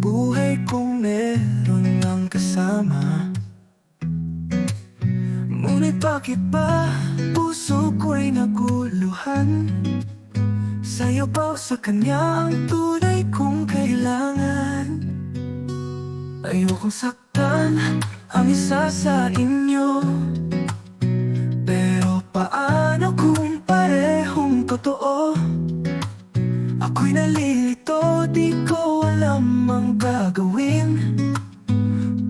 buhay kung meron ng kasama. Ngunit bakit ba puso ko'y naguluhan? Sa'yo ba o sa kanya ang tunay kong kailangan? Ayokong saktan ang isa sa inyo, pero paano kung parehong totoo? Ako'y nalilito, di ko alam ang gagawin.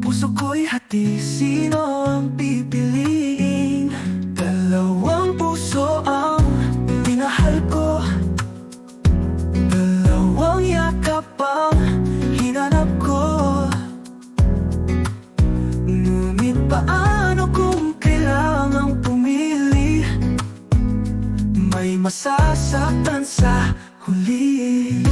Puso ko'y hati, sino ang pipiliin? Dalawang puso ang minahal ko, dalawang yakap ang hinanap ko. Ngunit paano kung kailangang pumili? May masasaktan sa huli.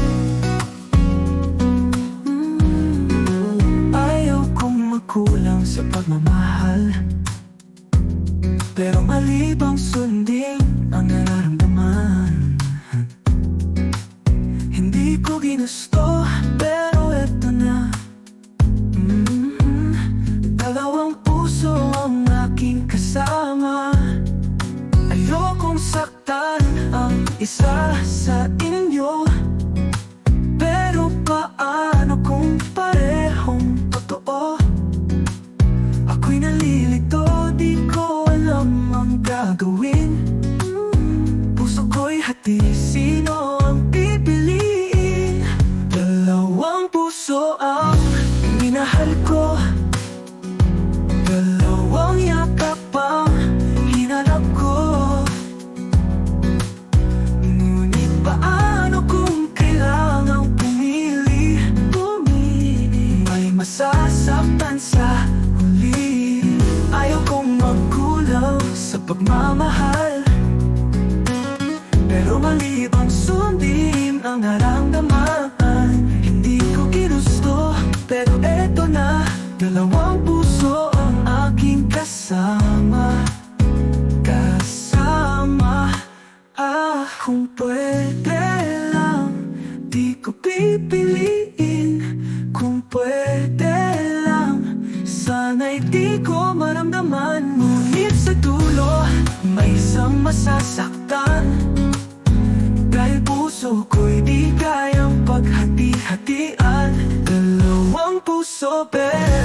Ayaw kong magkulang sa pagmamahal, pero mali bang sundin ang nararamdaman? Hindi ko ginusto, pero eto na. Dalawang puso ang aking kasama. Ayokong saktan ang isa sa inyo, pero paano kung parehong totoo? Ako'y nalilito, di ko alam ang gagawin. Puso ko'y hati, sino ang pipiliin? Dalawang puso ang minahal ko, dalawang yakap ang hinanap ko. Ngunit paano kung kailangang pumili? May masasaktan sa huli. Ayaw kong magkulang sa pagmamahal, pero mali bang sundin ang naramdaman? Hindi ko ginusto, pero eto na. Dalawang puso ang aking kasama. Kung pwede lang, di ko pipiliin. Kung pwede lang, sana'y di ko maramdaman. Ngunit sa dulo, may isang masasaktan, dahil puso ko'y di kayang paghati-hatian. Dalawang puso pero